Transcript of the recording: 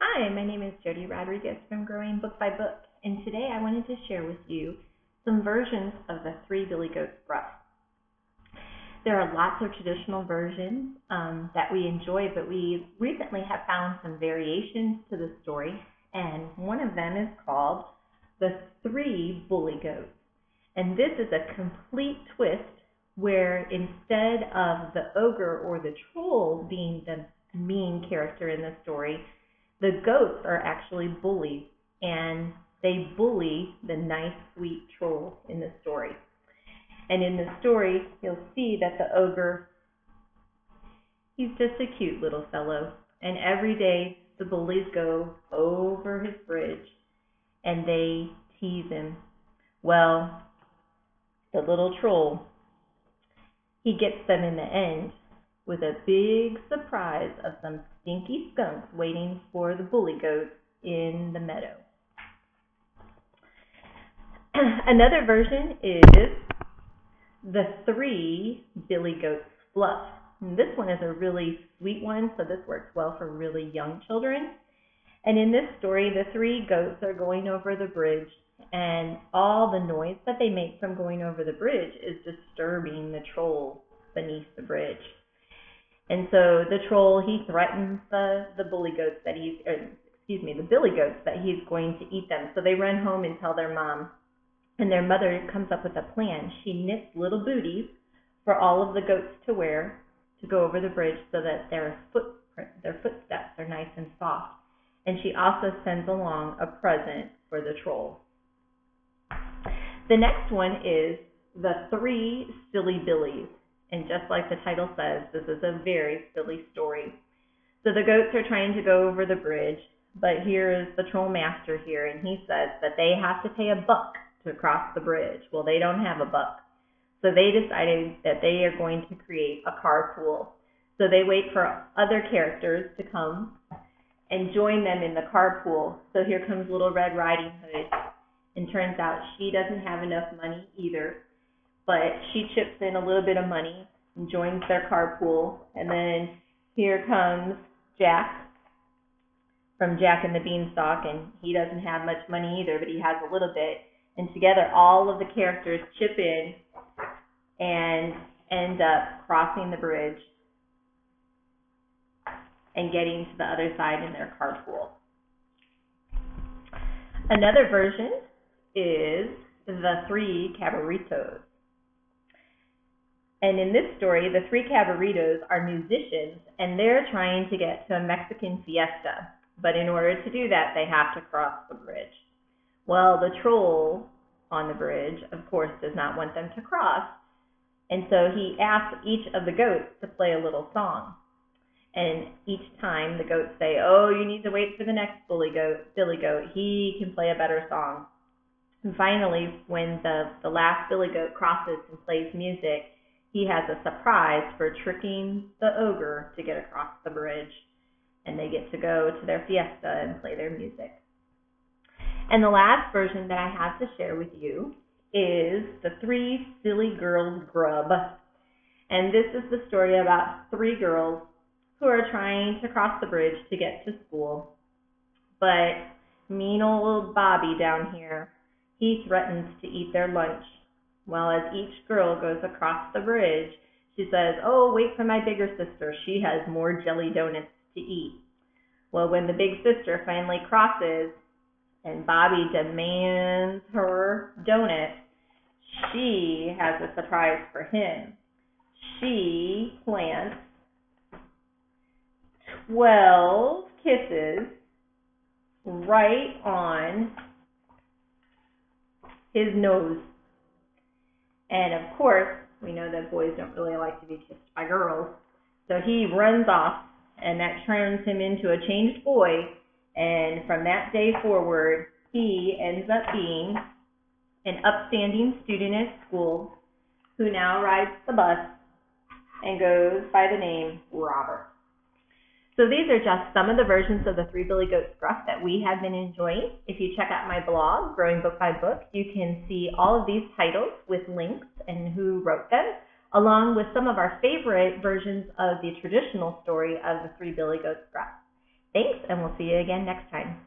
Hi, my name is Jody Rodriguez from Growing Book by Book, and today I wanted to share with you some versions of the Three Billy Goats Gruff. There are lots of traditional versions that we enjoy, but we recently have found some variations to the story, and one of them is called The Three Bully Goats. And this is a complete twist where instead of the ogre or the troll being the mean character in the story, the goats are actually bullies, and they bully the nice, sweet troll in the story. And in the story, you'll see that the ogre, he's just a cute little fellow. And every day, the bullies go over his bridge, and they tease him. Well, the little troll, he gets them in the end with a big surprise of some stinky skunks waiting for the bully goats in the meadow. Another version is The Three Billy Goats Fluff. And this one is a really sweet one, so this works well for really young children. And in this story, the three goats are going over the bridge, and all the noise that they make from going over the bridge is disturbing the troll beneath the bridge. And so the troll, he threatens the bully goats that the billy goats that he's going to eat them. So they run home and tell their mom, and their mother comes up with a plan. She knits little booties for all of the goats to wear to go over the bridge so that their footsteps are nice and soft. And she also sends along a present for the troll. The next one is The Three Silly Billies. And just like the title says, this is a very silly story. So the goats are trying to go over the bridge, but here is the troll master here, and he says that they have to pay $1 to cross the bridge. Well, they don't have $1. So they decided that they are going to create a carpool. So they wait for other characters to come and join them in the carpool. So here comes Little Red Riding Hood, and turns out she doesn't have enough money either. But she chips in a little bit of money and joins their carpool. And then here comes Jack from Jack and the Beanstalk, and he doesn't have much money either, but he has a little bit. And together, all of the characters chip in and end up crossing the bridge and getting to the other side in their carpool. Another version is The Three Cavalritos. And in this story, the three Cavalritos are musicians, and they're trying to get to a Mexican fiesta. But in order to do that, they have to cross the bridge. Well, the troll on the bridge, of course, does not want them to cross. And so he asks each of the goats to play a little song. And each time the goats say, oh, you need to wait for the next Billy goat. He can play a better song. And finally, when the last Billy goat crosses and plays music, he has a surprise for tricking the ogre to get across the bridge. And they get to go to their fiesta and play their music. And the last version that I have to share with you is The Three Silly Girls Grub. And this is the story about three girls who are trying to cross the bridge to get to school. But mean old Bobby down here, he threatens to eat their lunch. Well, as each girl goes across the bridge, she says, oh, wait for my bigger sister. She has more jelly donuts to eat. Well, when the big sister finally crosses and Bobby demands her donut, she has a surprise for him. She plants 12 kisses right on his nose. And of course, we know that boys don't really like to be kissed by girls. So he runs off, and that turns him into a changed boy. And from that day forward, he ends up being an upstanding student at school who now rides the bus and goes by the name Robert. So these are just some of the versions of the Three Billy Goats Gruff that we have been enjoying. If you check out my blog, Growing Book by Book, you can see all of these titles with links and who wrote them, along with some of our favorite versions of the traditional story of the Three Billy Goats Gruff. Thanks, and we'll see you again next time.